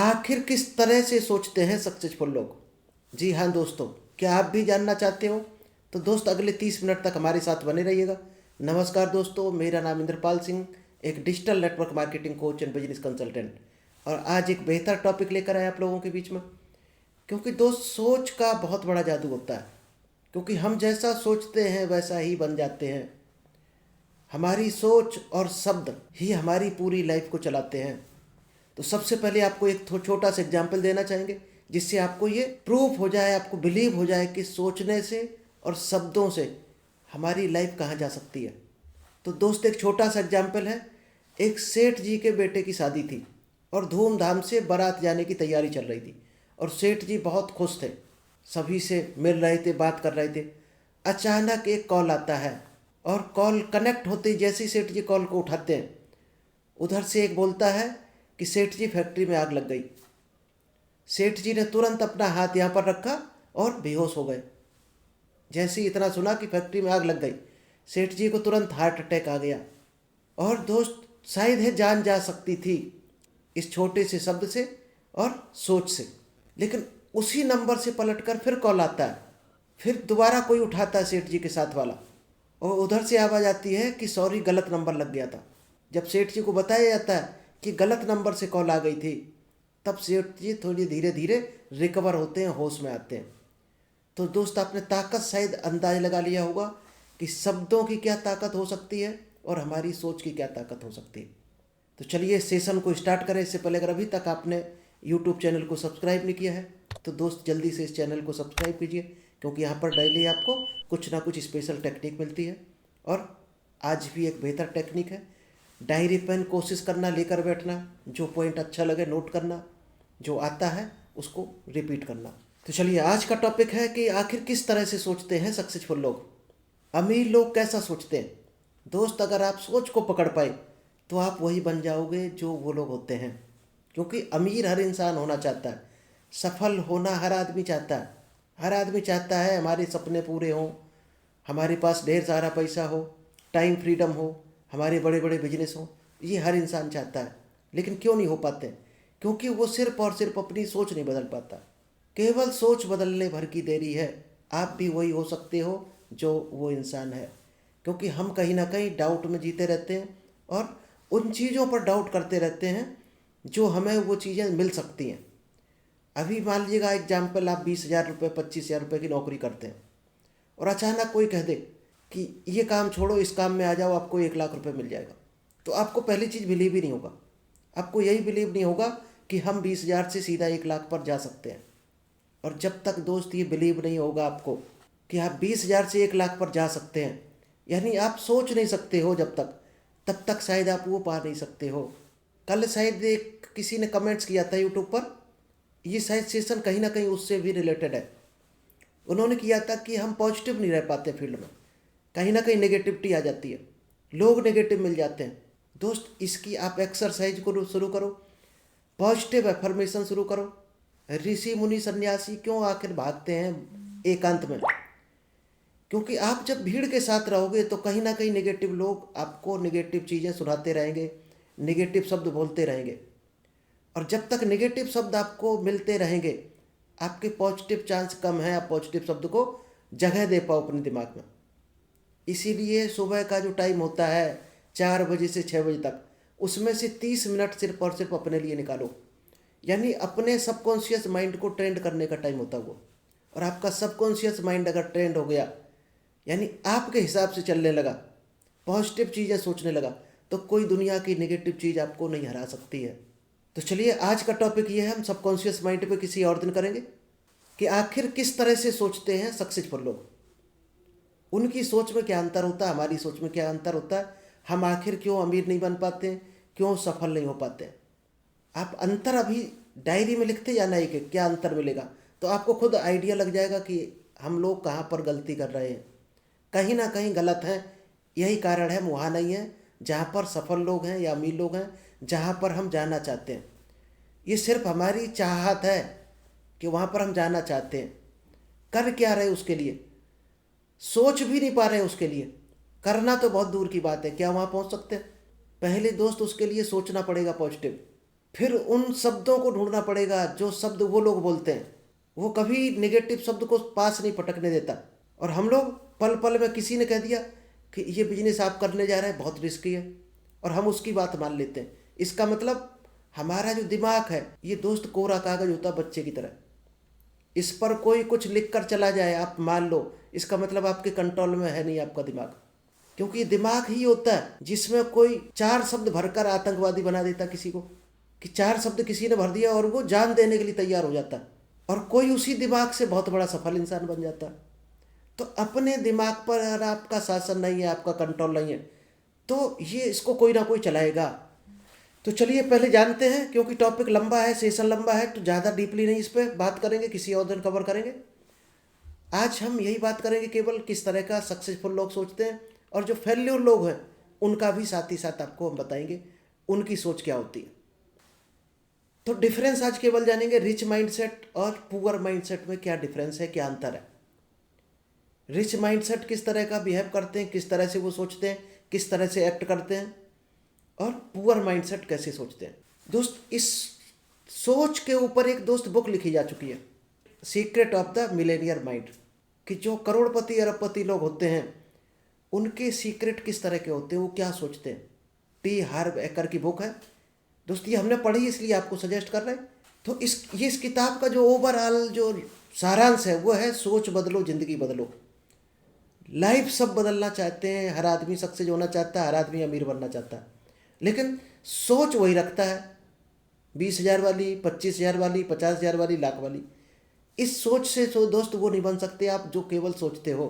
आखिर किस तरह से सोचते हैं सक्सेसफुल लोग? जी हाँ दोस्तों, क्या आप भी जानना चाहते हो? तो दोस्त अगले 30 मिनट तक हमारे साथ बने रहिएगा। नमस्कार दोस्तों, मेरा नाम इंद्रपाल सिंह, एक digital network marketing coach and business consultant. और आज एक बेहतर टॉपिक लेकर आए आप लोगों के बीच में। क्योंकि दोस्त, सोच का बहुत बड़ा जादू होता है। क्योंकि हम जैसा सोचते हैं वैसा ही बन जाते हैं। हमारी सोच और शब्द ही हमारी पूरी लाइफ को चलाते हैं। तो सबसे पहले आपको एक छोटा सा एग्जाम्पल देना चाहेंगे, जिससे आपको ये प्रूफ हो जाए, आपको बिलीव हो जाए कि सोचने से और शब्दों से हमारी लाइफ कहाँ जा सकती है। तो दोस्त, एक छोटा सा एग्जाम्पल है। एक सेठ जी के बेटे की शादी थी और धूमधाम से बारात जाने की तैयारी चल रही थी। और सेठ जी बहुत खुश थे, सभी से मिल रहे थे, बात कर रहे थे। अचानक एक कॉल आता है और कॉल कनेक्ट होते ही जैसे ही सेठ जी कॉल को उठाते हैं, उधर से एक बोलता है कि सेठ जी, फैक्ट्री में आग लग गई। सेठ जी ने तुरंत अपना हाथ यहाँ पर रखा और बेहोश हो गए। जैसे ही इतना सुना कि फैक्ट्री में आग लग गई, सेठ जी को तुरंत हार्ट अटैक आ गया। और दोस्त, शायद है जान जा सकती थी इस छोटे से शब्द से और सोच से। लेकिन उसी नंबर से पलटकर फिर कॉल आता है। फिर दोबारा कोई उठाता है सेठ जी के साथ वाला, और उधर से आवाज़ आती है कि सॉरी, गलत नंबर लग गया था। जब सेठ जी को बताया जाता है कि गलत नंबर से कॉल आ गई थी, तब सेठ जी थोड़ी धीरे धीरे रिकवर होते हैं, होश में आते हैं। तो दोस्त, आपने ताकत शायद अंदाज लगा लिया होगा कि शब्दों की क्या ताकत हो सकती है और हमारी सोच की क्या ताकत हो सकती है। तो चलिए सेशन को स्टार्ट करें। इससे पहले अगर अभी तक आपने यूट्यूब चैनल को सब्सक्राइब नहीं किया है तो दोस्त जल्दी से इस चैनल को सब्सक्राइब कीजिए, क्योंकि यहाँ पर डेली आपको कुछ ना कुछ स्पेशल टेक्निक मिलती है। और आज भी एक बेहतर टेक्निक है। डायरी पेन कोशिश करना, लेकर बैठना, जो पॉइंट अच्छा लगे नोट करना, जो आता है उसको रिपीट करना। तो चलिए, आज का टॉपिक है कि आखिर किस तरह से सोचते हैं सक्सेसफुल लोग। अमीर लोग कैसा सोचते हैं? दोस्त, अगर आप सोच को पकड़ पाए तो आप वही बन जाओगे जो वो लोग होते हैं। क्योंकि अमीर हर इंसान होना चाहता है, सफल होना हर आदमी चाहता है। हर आदमी चाहता है हमारे सपने पूरे हों, हमारे पास ढेर सारा पैसा हो, टाइम फ्रीडम हो, हमारे बड़े बड़े बिजनेस हों। ये हर इंसान चाहता है। लेकिन क्यों नहीं हो पाते? क्योंकि वो सिर्फ और सिर्फ अपनी सोच नहीं बदल पाता। केवल सोच बदलने भर की देरी है। आप भी वही हो सकते हो जो वो इंसान है। क्योंकि हम कहीं ना कहीं डाउट में जीते रहते हैं और उन चीज़ों पर डाउट करते रहते हैं जो हमें वो चीज़ें मिल सकती हैं। अभी मान लीजिएगा एग्जाम्पल, आप 20,000 रुपये, 25,000 रुपये की नौकरी करते हैं और अचानक कोई कह दे कि ये काम छोड़ो, इस काम में आ जाओ, आपको 1,00,000 रुपये मिल जाएगा। तो आपको पहली चीज़ बिलीव ही नहीं होगा। आपको यही बिलीव नहीं होगा कि हम 20,000 से सीधा 1,00,000 पर जा सकते हैं। और जब तक दोस्त ये बिलीव नहीं होगा आपको कि आप 20,000 से 1,00,000 पर जा सकते हैं, यानी आप सोच नहीं सकते हो जब तक, तब तक शायद आप वो पा नहीं सकते हो। कल शायद एक किसी ने कमेंट्स किया था यूट्यूब पर, ये शायद सेशन कहीं ना कहीं उससे भी रिलेटेड है। उन्होंने किया था कि हम पॉजिटिव नहीं रह पाते फील्ड में, कहीं ना कहीं नेगेटिविटी आ जाती है, लोग नेगेटिव मिल जाते हैं। दोस्त, इसकी आप एक्सरसाइज को शुरू करो, पॉजिटिव एफर्मेशन शुरू करो। ऋषि मुनि सन्यासी क्यों आखिर भागते हैं एकांत में? क्योंकि आप जब भीड़ के साथ रहोगे तो कहीं ना कहीं नेगेटिव लोग आपको नेगेटिव चीज़ें सुनाते रहेंगे, नेगेटिव शब्द बोलते रहेंगे। और जब तक नेगेटिव शब्द आपको मिलते रहेंगे, आपके पॉजिटिव चांस कम है आप पॉजिटिव शब्द को जगह दे पाओ अपने दिमाग में। इसीलिए सुबह का जो टाइम होता है 4 बजे से 6 बजे तक, उसमें से 30 मिनट सिर्फ और सिर्फ अपने लिए निकालो। यानी अपने सबकॉन्शियस माइंड को ट्रेंड करने का टाइम होता है वो। और आपका सबकॉन्शियस माइंड अगर ट्रेंड हो गया, यानी आपके हिसाब से चलने लगा, पॉजिटिव चीज़ें सोचने लगा, तो कोई दुनिया की नेगेटिव चीज़ आपको नहीं हरा सकती है। तो चलिए, आज का टॉपिक ये है, हम सबकॉन्शियस माइंड पे किसी और दिन करेंगे कि आखिर किस तरह से सोचते हैं सक्सेसफुल लोग। उनकी सोच में क्या अंतर होता है, हमारी सोच में क्या अंतर होता है, हम आखिर क्यों अमीर नहीं बन पाते हैं, क्यों सफल नहीं हो पाते हैं। आप अंतर अभी डायरी में लिखते जाना है कि क्या अंतर मिलेगा, तो आपको खुद आइडिया लग जाएगा कि हम लोग कहाँ पर गलती कर रहे हैं। कहीं ना कहीं गलत हैं। यही कारण है हम वहाँ नहीं हैं जहाँ पर सफल लोग हैं या अमीर लोग हैं, जहाँ पर हम जाना चाहते हैं। ये सिर्फ हमारी चाहत है कि वहाँ पर हम जाना चाहते हैं। कर क्या रहे उसके लिए, सोच भी नहीं पा रहे उसके लिए। करना तो बहुत दूर की बात है, क्या वहाँ पहुँच सकते हैं? पहले दोस्त उसके लिए सोचना पड़ेगा पॉजिटिव। फिर उन शब्दों को ढूंढना पड़ेगा जो शब्द वो लोग बोलते हैं। वो कभी नेगेटिव शब्द को पास नहीं पटकने देता। और हम लोग पल पल में किसी ने कह दिया कि ये बिजनेस आप करने जा रहे हैं बहुत रिस्की है, और हम उसकी बात मान लेते हैं। इसका मतलब हमारा जो दिमाग है ये दोस्त कोरा कागज होता है बच्चे की तरह। इस पर कोई कुछ लिख कर चला जाए आप मान लो, इसका मतलब आपके कंट्रोल में है नहीं आपका दिमाग। क्योंकि ये दिमाग ही होता है जिसमें कोई 4 शब्द भरकर आतंकवादी बना देता किसी को, कि 4 शब्द किसी ने भर दिया और वो जान देने के लिए तैयार हो जाता है, और कोई उसी दिमाग से बहुत बड़ा सफल इंसान बन जाता है। तो अपने दिमाग पर अगर आपका शासन नहीं है, आपका कंट्रोल नहीं है, तो ये इसको कोई ना कोई चलाएगा। तो चलिए पहले जानते हैं, क्योंकि टॉपिक लंबा है, सेशन लंबा है, तो ज़्यादा डीपली नहीं इस पर बात करेंगे, किसी और दिन कवर करेंगे। आज हम यही बात करेंगे केवल किस तरह का सक्सेसफुल लोग सोचते हैं, और जो फेल्योर लोग हैं उनका भी साथ ही साथ आपको हम बताएंगे उनकी सोच क्या होती है। तो डिफरेंस आज केवल जानेंगे रिच माइंडसेट और पुअर माइंडसेट में क्या डिफरेंस है, क्या अंतर है। रिच माइंडसेट किस तरह का बिहेव करते हैं, किस तरह से वो सोचते हैं, किस तरह से एक्ट करते हैं, और पुअर माइंडसेट कैसे सोचते हैं। दोस्त, इस सोच के ऊपर एक दोस्त बुक लिखी जा चुकी है, secret of the Millionaire mind, कि जो करोड़पति अरबपति लोग होते हैं उनके सीक्रेट किस तरह के होते हैं, वो क्या सोचते हैं। टी हार्व एकर की बुक है दोस्त, ये हमने पढ़ी इसलिए आपको सजेस्ट कर रहे हैं। तो इस किताब का जो ओवरऑल जो सारांश है वो है सोच बदलो जिंदगी बदलो। लाइफ सब बदलना चाहते हैं, हर आदमी सक्सेस होना चाहता है, हर आदमी अमीर बनना चाहता है, लेकिन सोच वही रखता है 20,000 वाली, 25,000 वाली, 50,000 वाली, लाख वाली। इस सोच से तो दोस्त वो नहीं बन सकते आप जो केवल सोचते हो।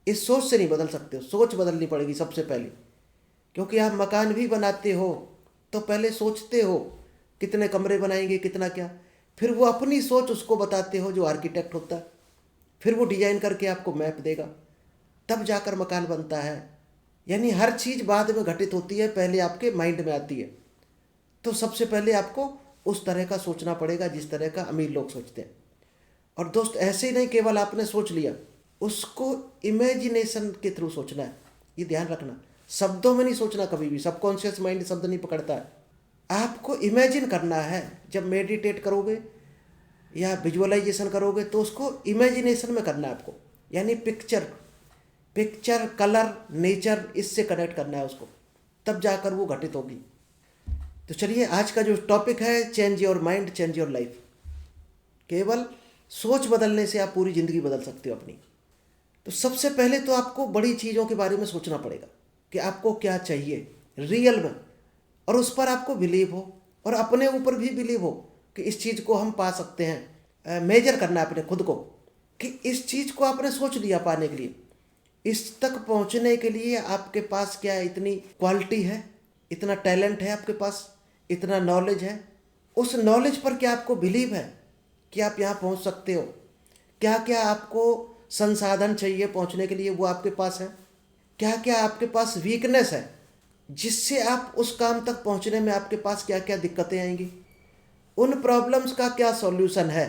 इस सोच से नहीं बदल सकते हो, सोच बदलनी पड़ेगी सबसे पहले। क्योंकि आप मकान भी बनाते हो तो पहले सोचते हो कितने कमरे बनाएंगे, कितना क्या, फिर वो अपनी सोच उसको बताते हो जो आर्किटेक्ट होता है, फिर वो डिजाइन करके आपको मैप देगा, तब जाकर मकान बनता है। यानी हर चीज़ बाद में घटित होती है, पहले आपके माइंड में आती है। तो सबसे पहले आपको उस तरह का सोचना पड़ेगा जिस तरह का अमीर लोग सोचते हैं। और दोस्त ऐसे ही नहीं केवल आपने सोच लिया, उसको इमेजिनेशन के थ्रू सोचना है, ये ध्यान रखना। शब्दों में नहीं सोचना कभी भी, सबकॉन्शियस माइंड शब्द नहीं पकड़ता है। आपको इमेजिन करना है। जब मेडिटेट करोगे या विजुअलाइजेशन करोगे तो उसको इमेजिनेशन में करना है आपको, यानी पिक्चर कलर नेचर, इससे कनेक्ट करना है उसको, तब जाकर वो घटित होगी। तो चलिए आज का जो टॉपिक है, change your mind change your life. केवल सोच बदलने से आप पूरी ज़िंदगी बदल सकते हो अपनी। तो सबसे पहले तो आपको बड़ी चीज़ों के बारे में सोचना पड़ेगा कि आपको क्या चाहिए रियल में, और उस पर आपको बिलीव हो, और अपने ऊपर भी बिलीव हो कि इस चीज़ को हम पा सकते हैं। मेजर करना है अपने खुद को कि इस चीज़ को आपने सोच लिया पाने के लिए, इस तक पहुंचने के लिए आपके पास क्या इतनी क्वालिटी है, इतना टैलेंट है आपके पास, इतना नॉलेज है। उस नॉलेज पर क्या आपको बिलीव है कि आप यहाँ पहुँच सकते हो। क्या क्या आपको संसाधन चाहिए पहुँचने के लिए, वो आपके पास है। क्या क्या आपके पास वीकनेस है जिससे आप उस काम तक पहुँचने में आपके पास क्या क्या दिक्कतें आएंगी, उन प्रॉब्लम्स का क्या सॉल्यूशन है।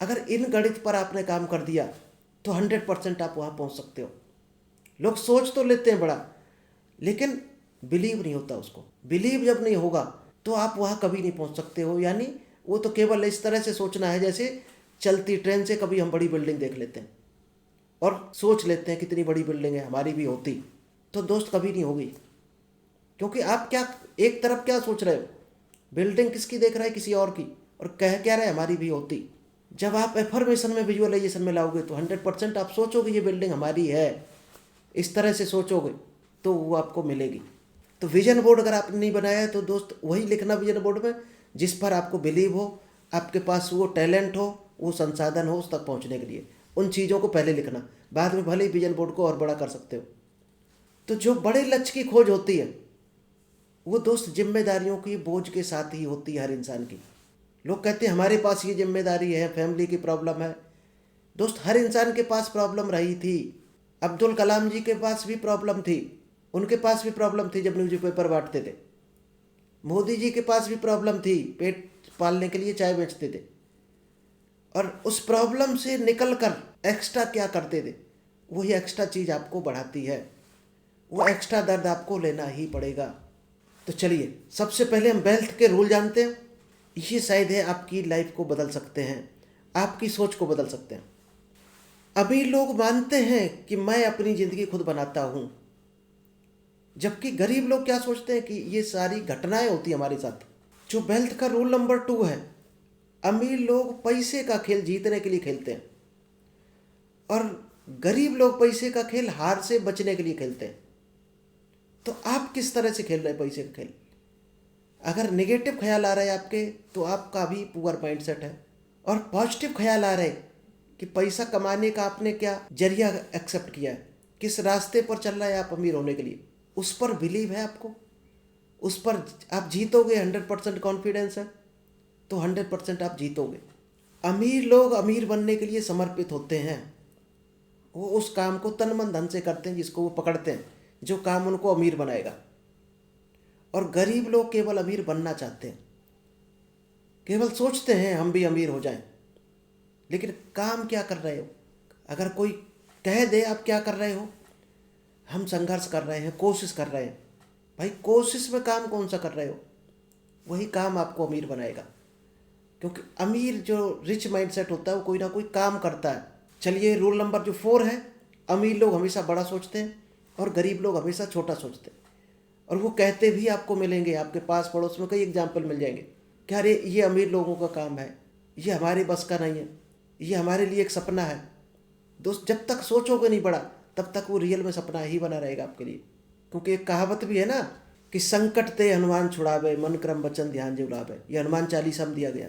अगर इन गणित पर आपने काम कर दिया तो 100% आप वहाँ पहुँच सकते हो। लोग सोच तो लेते हैं बड़ा, लेकिन बिलीव नहीं होता उसको। बिलीव जब नहीं होगा तो आप वहाँ कभी नहीं पहुँच सकते हो। यानी वो तो केवल इस तरह से सोचना है जैसे चलती ट्रेन से कभी हम बड़ी बिल्डिंग देख लेते हैं और सोच लेते हैं कितनी बड़ी बिल्डिंग है, हमारी भी होती, तो दोस्त कभी नहीं होगी। क्योंकि आप क्या एक तरफ क्या सोच रहे हो, बिल्डिंग किसकी देख रहा है, किसी और की, और कह क्या रहे हमारी भी होती। जब आप एफर्मेशन में विजुअलाइजेशन में लाओगे तो 100% आप सोचोगे ये बिल्डिंग हमारी है, इस तरह से सोचोगे तो वो आपको मिलेगी। तो विजन बोर्ड अगर आपने नहीं बनाया है तो दोस्त वही लिखना विजन बोर्ड में जिस पर आपको बिलीव हो, आपके पास वो टैलेंट हो, वो संसाधन हो उस तक पहुंचने के लिए। उन चीज़ों को पहले लिखना, बाद में भले ही विजन बोर्ड को और बड़ा कर सकते हो। तो जो बड़े लक्ष्य की खोज होती है वो दोस्त जिम्मेदारियों की बोझ के साथ ही होती है हर इंसान की। लोग कहते हैं हमारे पास ये जिम्मेदारी है, फैमिली की प्रॉब्लम है। दोस्त हर इंसान के पास प्रॉब्लम रही थी। अब्दुल कलाम जी के पास भी प्रॉब्लम थी, उनके पास भी प्रॉब्लम थी जब न्यूज़पेपर बांटते थे। मोदी जी के पास भी प्रॉब्लम थी, पेट पालने के लिए चाय बेचते थे, और उस प्रॉब्लम से निकल कर एक्स्ट्रा क्या करते थे, वही एक्स्ट्रा चीज़ आपको बढ़ाती है। वो एक्स्ट्रा दर्द आपको लेना ही पड़ेगा। तो चलिए सबसे पहले हम वेल्थ के रूल जानते हैं। ये शायद है आपकी लाइफ को बदल सकते हैं, आपकी सोच को बदल सकते हैं। अमीर लोग मानते हैं कि मैं अपनी ज़िंदगी खुद बनाता हूँ, जबकि गरीब लोग क्या सोचते हैं कि ये सारी घटनाएं होती हैं हमारे साथ। जो वेल्थ का रूल नंबर 2 है, अमीर लोग पैसे का खेल जीतने के लिए खेलते हैं और गरीब लोग पैसे का खेल हार से बचने के लिए खेलते हैं। तो आप किस तरह से खेल रहे हैं पैसे का खेल? अगर नेगेटिव ख्याल आ रहा है आपके तो आपका भी पुअर माइंडसेट है, और पॉजिटिव ख्याल आ रहे हैं कि पैसा कमाने का आपने क्या जरिया एक्सेप्ट किया है, किस रास्ते पर चल रहा है आप अमीर होने के लिए, उस पर बिलीव है आपको, उस पर आप जीतोगे, 100% कॉन्फिडेंस है, तो 100% आप जीतोगे। अमीर लोग अमीर बनने के लिए समर्पित होते हैं। वो उस काम को तन मन धन से करते हैं जिसको वो पकड़ते हैं, जो काम उनको अमीर बनाएगा। और गरीब लोग केवल अमीर बनना चाहते हैं, केवल सोचते हैं हम भी अमीर हो जाएं, लेकिन काम क्या कर रहे हो? अगर कोई कह दे आप क्या कर रहे हो, हम संघर्ष कर रहे हैं, कोशिश कर रहे हैं, भाई कोशिश में काम कौन सा कर रहे हो? वही काम आपको अमीर बनाएगा, क्योंकि अमीर जो रिच माइंडसेट होता है वो कोई ना कोई काम करता है। चलिए रूल नंबर जो 4 है, अमीर लोग हमेशा बड़ा सोचते हैं और गरीब लोग हमेशा छोटा सोचते हैं। और वो कहते भी आपको मिलेंगे, आपके पास पड़ोस में कई एग्जाम्पल मिल जाएंगे कि अरे ये अमीर लोगों का काम है, ये हमारे बस का नहीं है, ये हमारे लिए एक सपना है। दोस्त, जब तक सोचोगे नहीं बड़ा तब तक वो रियल में सपना ही बना रहेगा आपके लिए। क्योंकि एक कहावत भी है ना कि संकट ते हनुमान छुड़ावे, मन क्रम वचन ध्यान जो लावे। ये हनुमान चालीसा में दिया गया।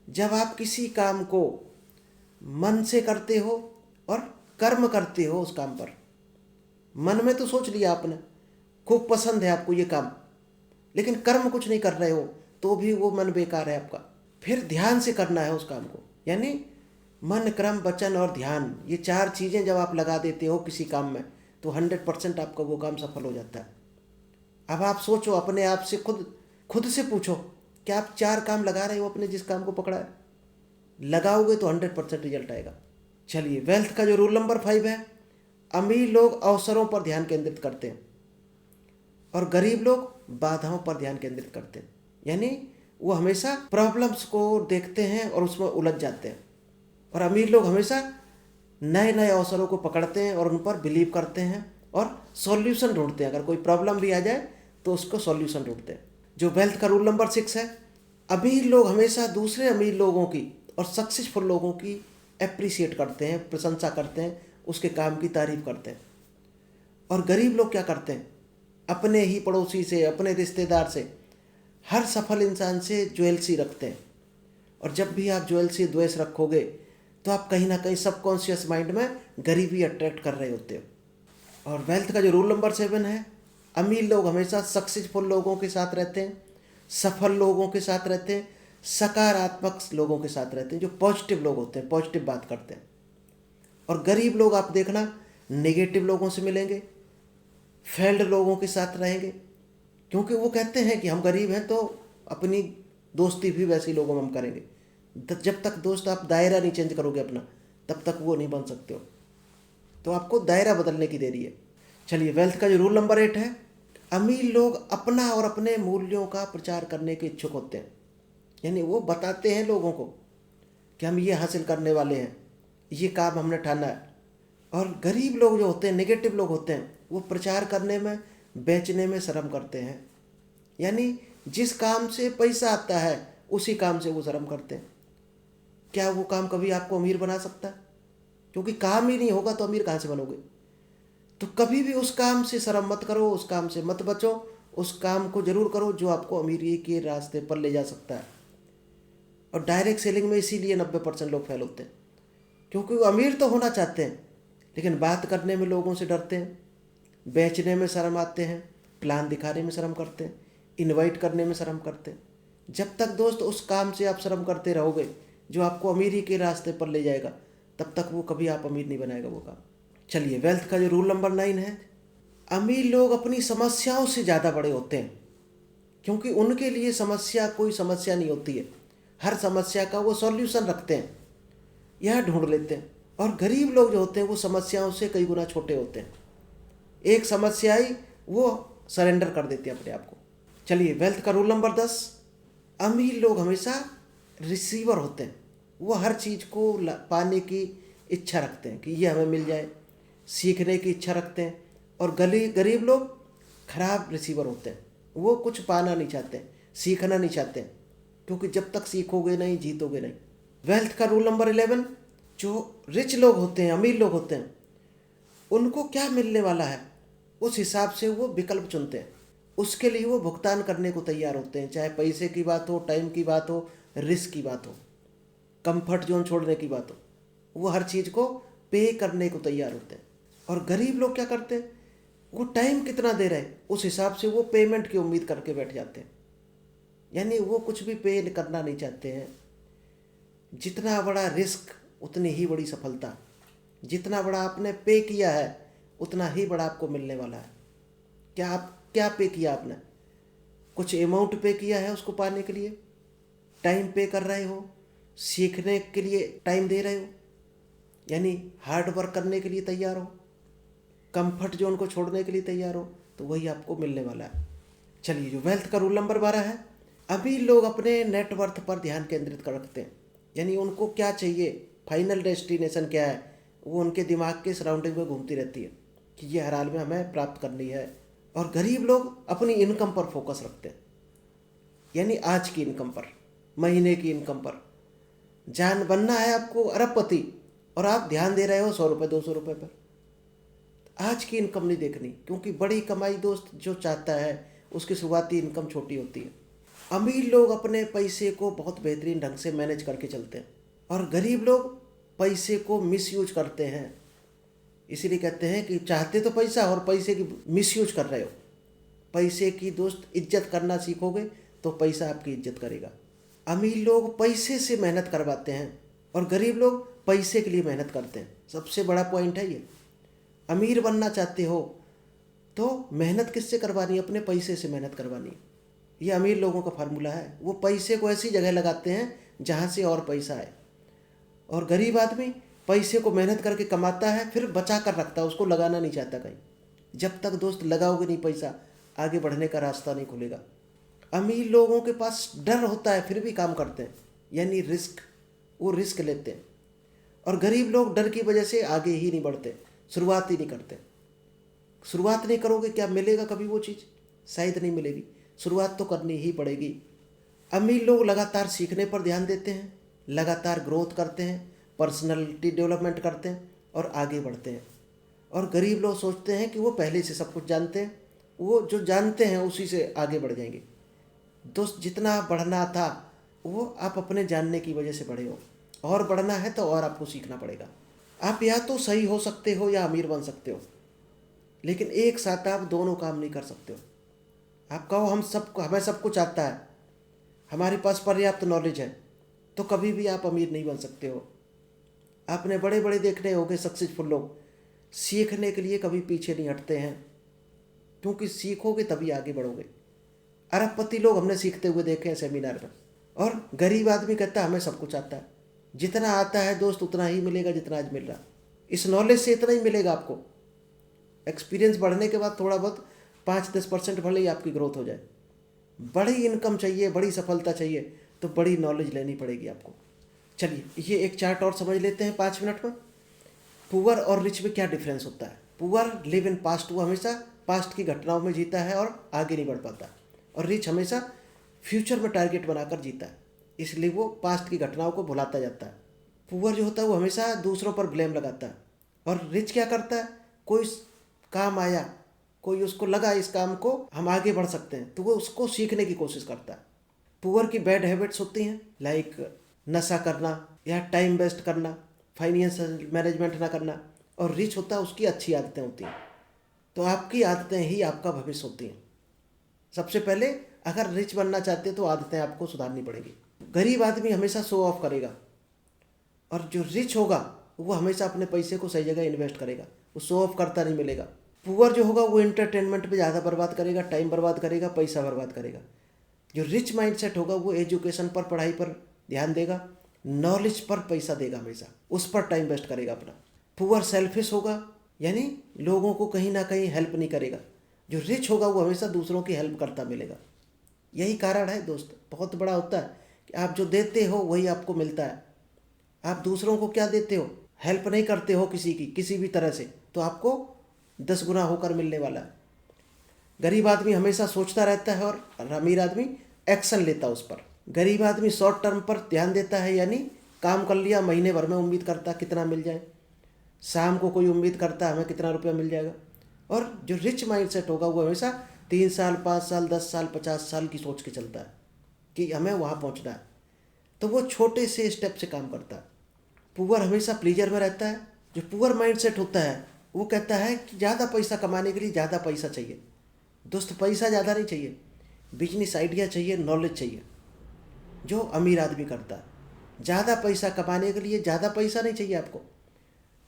जब आप किसी काम को मन से करते हो और कर्म करते हो उस काम पर, मन में तो सोच लिया आपने, खूब पसंद है आपको ये काम, लेकिन कर्म कुछ नहीं कर रहे हो तो भी वो मन बेकार है आपका। फिर ध्यान से करना है उस काम को, यानी मन क्रम वचन और ध्यान, ये 4 चीज़ें जब आप लगा देते हो किसी काम में तो 100% आपका वो काम सफल हो जाता है। अब आप सोचो, अपने आप से खुद से पूछो कि आप 4 काम लगा रहे हो अपने जिस काम को पकड़ा है? लगाओगे तो 100% रिजल्ट आएगा। चलिए वेल्थ का जो रूल नंबर 5 है, अमीर लोग अवसरों पर ध्यान केंद्रित करते हैं और गरीब लोग बाधाओं पर ध्यान केंद्रित करते हैं। यानी वो हमेशा प्रॉब्लम्स को देखते हैं और उसमें उलझ जाते हैं, और अमीर लोग हमेशा नए नए अवसरों को पकड़ते हैं और उन पर बिलीव करते हैं और सॉल्यूशन ढूंढते हैं। अगर कोई प्रॉब्लम भी आ जाए तो उसको सॉल्यूशन ढूंढते हैं। जो वेल्थ का रूल नंबर 6 है, अमीर लोग हमेशा दूसरे अमीर लोगों की और सक्सेसफुल लोगों की एप्रिशिएट करते हैं, प्रशंसा करते हैं, उसके काम की तारीफ करते हैं। और गरीब लोग क्या करते हैं? अपने ही पड़ोसी से, अपने रिश्तेदार से, हर सफल इंसान से ज्वेलसी रखते हैं। और जब भी आप ज्वेलसी द्वेष रखोगे तो आप कहीं ना कहीं सबकॉन्शियस माइंड में गरीबी अट्रैक्ट कर रहे होते हो। और वेल्थ का जो रूल नंबर 7 है, अमीर लोग हमेशा सक्सेसफुल लोगों के साथ रहते हैं, सफल लोगों के साथ रहते हैं, सकारात्मक लोगों के साथ रहते हैं, जो पॉजिटिव लोग होते हैं, पॉजिटिव बात करते हैं। और गरीब लोग आप देखना नेगेटिव लोगों से मिलेंगे, फेल्ड लोगों के साथ रहेंगे, क्योंकि वो कहते हैं कि हम गरीब हैं तो अपनी दोस्ती भी वैसे लोगों में हम करेंगे। जब तक दोस्त आप दायरा नहीं चेंज करोगे अपना, तब तक वो नहीं बन सकते हो। तो आपको दायरा बदलने की देरी है। चलिए वेल्थ का जो रूल नंबर 8 है, अमीर लोग अपना और अपने मूल्यों का प्रचार करने के इच्छुक होते हैं। यानी वो बताते हैं लोगों को कि हम ये हासिल करने वाले हैं, ये काम हमने ठाना है। और गरीब लोग जो होते हैं, नेगेटिव लोग होते हैं, वो प्रचार करने में, बेचने में शर्म करते हैं। यानी जिस काम से पैसा आता है उसी काम से वो शर्म करते हैं। क्या वो काम कभी आपको अमीर बना सकता है? क्योंकि काम ही नहीं होगा तो अमीर कहाँ से बनोगे? तो कभी भी उस काम से शर्म मत करो, उस काम से मत बचो, उस काम को जरूर करो जो आपको अमीरी के रास्ते पर ले जा सकता है। और डायरेक्ट सेलिंग में इसीलिए 90% लोग फेल होते हैं, क्योंकि वो अमीर तो होना चाहते हैं लेकिन बात करने में लोगों से डरते हैं, बेचने में शर्म आते हैं, प्लान दिखाने में शर्म करते हैं, इनवाइट करने में शर्म करते हैं। जब तक दोस्त उस काम से आप शर्म करते रहोगे जो आपको अमीरी के रास्ते पर ले जाएगा, तब तक वो कभी आप अमीर नहीं बनाएगा वो काम। चलिए वेल्थ का जो रूल नंबर 9 है, अमीर लोग अपनी समस्याओं से ज़्यादा बड़े होते हैं, क्योंकि उनके लिए समस्या कोई समस्या नहीं होती है। हर समस्या का वो सॉल्यूशन रखते हैं, यह ढूंढ लेते हैं। और गरीब लोग जो होते हैं वो समस्याओं से कई गुना छोटे होते हैं। एक समस्या आई, वो सरेंडर कर देते हैं अपने आप को। चलिए, वेल्थ का रूल नंबर 10। अमीर लोग हमेशा रिसीवर होते हैं। वो हर चीज़ को पाने की इच्छा रखते हैं कि ये हमें मिल जाए, सीखने की इच्छा रखते हैं। और गरीब लोग खराब रिसीवर होते हैं। वो कुछ पाना नहीं चाहते, सीखना नहीं चाहते, क्योंकि जब तक सीखोगे नहीं जीतोगे नहीं। वेल्थ का रूल नंबर 11। जो रिच लोग होते हैं, अमीर लोग होते हैं, उनको क्या मिलने वाला है उस हिसाब से वो विकल्प चुनते हैं। उसके लिए वो भुगतान करने को तैयार होते हैं, चाहे पैसे की बात हो, टाइम की बात हो, रिस्क की बात हो, कंफर्ट जोन छोड़ने की बात हो। वो हर चीज़ को पे करने को तैयार होते हैं। और गरीब लोग क्या करते हैं, वो टाइम कितना दे रहे हैं उस हिसाब से वो पेमेंट की उम्मीद करके बैठ जाते हैं। यानी वो कुछ भी पे करना नहीं चाहते हैं। जितना बड़ा रिस्क उतनी ही बड़ी सफलता। जितना बड़ा आपने पे किया है उतना ही बड़ा आपको मिलने वाला है। क्या पे किया आपने? कुछ अमाउंट पे किया है उसको पाने के लिए? टाइम पे कर रहे हो? सीखने के लिए टाइम दे रहे हो? यानी हार्ड वर्क करने के लिए तैयार हो? कंफर्ट जोन को छोड़ने के लिए तैयार हो? तो वही आपको मिलने वाला है। चलिए, जो वेल्थ का रूल नंबर 12 है। अभी लोग अपने नेटवर्थ पर ध्यान केंद्रित कर रखते हैं। यानी उनको क्या चाहिए, फाइनल डेस्टिनेशन क्या है, वो उनके दिमाग के सराउंडिंग में घूमती रहती है कि ये हर हाल में हमें प्राप्त करनी है। और गरीब लोग अपनी इनकम पर फोकस रखते हैं। यानी आज की इनकम पर, महीने की इनकम पर। जान बनना है आपको अरबपति और आप ध्यान दे रहे हो 100 रुपये 200 रुपये पर। आज की इनकम नहीं देखनी, क्योंकि बड़ी कमाई दोस्त जो चाहता है उसकी शुरुआती इनकम छोटी होती है। अमीर लोग अपने पैसे को बहुत बेहतरीन ढंग से मैनेज करके चलते हैं और गरीब लोग पैसे को मिसयूज करते हैं। इसीलिए कहते हैं कि चाहते तो पैसा और पैसे की मिसयूज कर रहे हो। पैसे की दोस्त इज्जत करना सीखोगे तो पैसा आपकी इज्जत करेगा। अमीर लोग पैसे से मेहनत करवाते हैं और गरीब लोग पैसे के लिए मेहनत करते हैं। सबसे बड़ा पॉइंट है ये। अमीर बनना चाहते हो तो मेहनत किससे करवानी है? अपने पैसे से मेहनत करवानी है। ये अमीर लोगों का फार्मूला है। वो पैसे को ऐसी जगह लगाते हैं जहाँ से और पैसा आए। और गरीब आदमी पैसे को मेहनत करके कमाता है, फिर बचा कर रखता है, उसको लगाना नहीं चाहता कहीं। जब तक दोस्त लगाओगे नहीं पैसा, आगे बढ़ने का रास्ता नहीं खुलेगा। अमीर लोगों के पास डर होता है फिर भी काम करते हैं, यानी रिस्क। वो रिस्क लेते हैं। और गरीब लोग डर की वजह से आगे ही नहीं बढ़ते, शुरुआत ही नहीं करते। शुरुआत नहीं करोगे क्या मिलेगा कभी वो चीज़? शायद नहीं मिलेगी। शुरुआत तो करनी ही पड़ेगी। अमीर लोग लगातार सीखने पर ध्यान देते हैं, लगातार ग्रोथ करते हैं, पर्सनैलिटी डेवलपमेंट करते हैं और आगे बढ़ते हैं। और गरीब लोग सोचते हैं कि वो पहले से सब कुछ जानते हैं, वो जो जानते हैं उसी से आगे बढ़ जाएंगे। दोस्त, जितना बढ़ना था वो आप अपने जानने की वजह से बढ़े हो, और बढ़ना है तो और आपको सीखना पड़ेगा। आप या तो सही हो सकते हो या अमीर बन सकते हो, लेकिन एक साथ आप दोनों काम नहीं कर सकते हो। आप कहो हमें सब कुछ आता है, हमारे पास पर्याप्त नॉलेज है, तो कभी भी आप अमीर नहीं बन सकते हो। आपने बड़े बड़े देखने होंगे सक्सेसफुल लोग, सीखने के लिए कभी पीछे नहीं हटते हैं, क्योंकि सीखोगे तभी आगे बढ़ोगे। अरबपति लोग हमने सीखते हुए देखे हैं सेमिनार में। और गरीब आदमी कहता है हमें सब कुछ आता है। जितना आता है दोस्त उतना ही मिलेगा जितना आज मिल रहा। इस नॉलेज से इतना ही मिलेगा आपको। एक्सपीरियंस बढ़ने के बाद थोड़ा बहुत 5-10% भले ही आपकी ग्रोथ हो जाए। बड़ी इनकम चाहिए, बड़ी सफलता चाहिए तो बड़ी नॉलेज लेनी पड़ेगी आपको। चलिए, ये एक चार्ट और समझ लेते हैं 5 मिनट में। पुअर और रिच में क्या डिफरेंस होता है? पुअर लिव इन पास्ट, वो हमेशा पास्ट की घटनाओं में जीता है और आगे नहीं बढ़ पाता। और रिच हमेशा फ्यूचर में टारगेट बनाकर जीता है, इसलिए वो पास्ट की घटनाओं को भुलाता जाता है। पुअर जो होता है वो हमेशा दूसरों पर ब्लेम लगाता है। और रिच क्या करता है? कोई काम आया, कोई उसको लगा इस काम को हम आगे बढ़ सकते हैं, तो वो उसको सीखने की कोशिश करता है। पुअर की बैड हैबिट्स होती हैं, लाइक नशा करना या टाइम वेस्ट करना, फाइनेंशियल मैनेजमेंट ना करना। और रिच होता है उसकी अच्छी आदतें होती हैं। तो आपकी आदतें ही आपका भविष्य होती हैं। सबसे पहले अगर रिच बनना चाहते हैं तो आदतें आपको सुधारनी पड़ेगी। गरीब आदमी हमेशा शो ऑफ करेगा, और जो रिच होगा वो हमेशा अपने पैसे को सही जगह इन्वेस्ट करेगा, वो शो ऑफ करता नहीं मिलेगा। पुअर जो होगा वो एंटरटेनमेंट पे ज़्यादा बर्बाद करेगा, टाइम बर्बाद करेगा, पैसा बर्बाद करेगा। जो रिच माइंडसेट होगा वो एजुकेशन पर, पढ़ाई पर ध्यान देगा, नॉलेज पर पैसा देगा, हमेशा उस पर टाइम वेस्ट करेगा अपना। पुअर सेल्फिश होगा, यानी लोगों को कहीं ना कहीं हेल्प नहीं करेगा। जो रिच होगा वो हमेशा दूसरों की हेल्प करता मिलेगा। यही कारण है दोस्त, बहुत बड़ा होता है कि आप जो देते हो वही आपको मिलता है। आप दूसरों को क्या देते हो, हेल्प नहीं करते हो किसी की किसी भी तरह से, तो आपको 10 गुना होकर मिलने वाला है। गरीब आदमी हमेशा सोचता रहता है और अमीर आदमी एक्शन लेता है उस पर। गरीब आदमी शॉर्ट टर्म पर ध्यान देता है, यानी काम कर लिया, महीने भर में उम्मीद करता कितना मिल जाए, शाम को कोई उम्मीद करता है हमें कितना रुपया मिल जाएगा। और जो रिच माइंडसेट होगा वो हमेशा 3 साल 5 साल 10 साल 50 साल की सोच के चलता है कि हमें वहाँ पहुँचना है, तो वो छोटे से स्टेप से काम करता है। पुअर हमेशा प्लीजर में रहता है। जो पुअर माइंडसेट होता है वो कहता है कि ज़्यादा पैसा कमाने के लिए ज़्यादा पैसा चाहिए। दोस्त पैसा ज़्यादा नहीं चाहिए, बिजनेस आइडिया चाहिए, नॉलेज चाहिए। जो अमीर आदमी करता है, ज़्यादा पैसा कमाने के लिए ज़्यादा पैसा नहीं चाहिए, आपको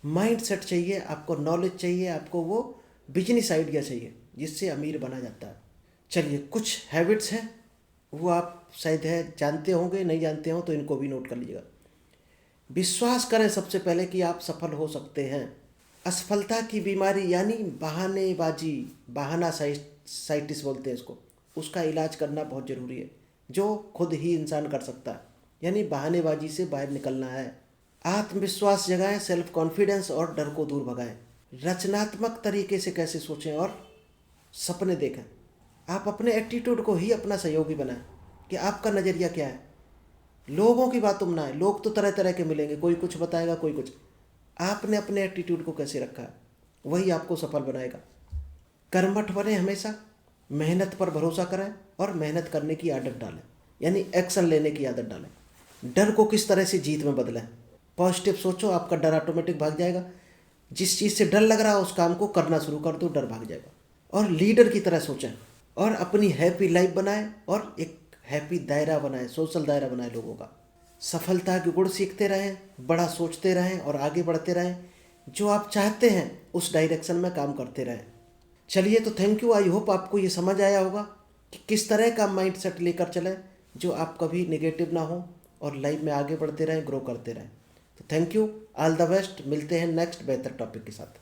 माइंड सेट चाहिए, आपको नॉलेज चाहिए, आपको वो बिजनेस आइडिया चाहिए जिससे अमीर बना जाता है। चलिए, कुछ हैबिट्स हैं वो आप शायद है जानते होंगे, नहीं जानते हो तो इनको भी नोट कर लीजिएगा। विश्वास करें सबसे पहले कि आप सफल हो सकते हैं। असफलता की बीमारी यानी बहानेबाजी, बहाना साइटिस बोलते हैं इसको, उसका इलाज करना बहुत ज़रूरी है, जो खुद ही इंसान कर सकता है। यानी बहानेबाजी से बाहर निकलना है। आत्मविश्वास जगाएं, सेल्फ कॉन्फिडेंस और डर को दूर भगाएं। रचनात्मक तरीके से कैसे सोचें और सपने देखें। आप अपने एटीट्यूड को ही अपना सहयोगी बनाएं कि आपका नज़रिया क्या है। लोगों की बातों में ना है, लोग तो तरह तरह के मिलेंगे, कोई कुछ बताएगा कोई कुछ। आपने अपने एटीट्यूड को कैसे रखा है वही आपको सफल बनाएगा। कर्मठ बने, हमेशा मेहनत पर भरोसा करें और मेहनत करने की आदत डालें, यानी एक्शन लेने की आदत डालें। डर को किस तरह से जीत में बदलें। पॉजिटिव सोचो, आपका डर ऑटोमेटिक भाग जाएगा। जिस चीज़ से डर लग रहा है उस काम को करना शुरू कर दो, डर भाग जाएगा। और लीडर की तरह सोचें और अपनी हैप्पी लाइफ बनाएं और एक हैप्पी दायरा बनाएं, सोशल दायरा बनाएं लोगों का। सफलता के गुण सीखते रहें, बड़ा सोचते रहें और आगे बढ़ते रहें। जो आप चाहते हैं उस डायरेक्शन में काम करते रहें। चलिए, तो थैंक यू। आई होप आपको ये समझ आया होगा कि किस तरह का माइंड सेट लेकर चलें जो आप कभी नेगेटिव ना हो और लाइफ में आगे बढ़ते रहें, ग्रो करते रहें। तो thank you, all the best. मिलते हैं नेक्स्ट बेहतर टॉपिक के साथ।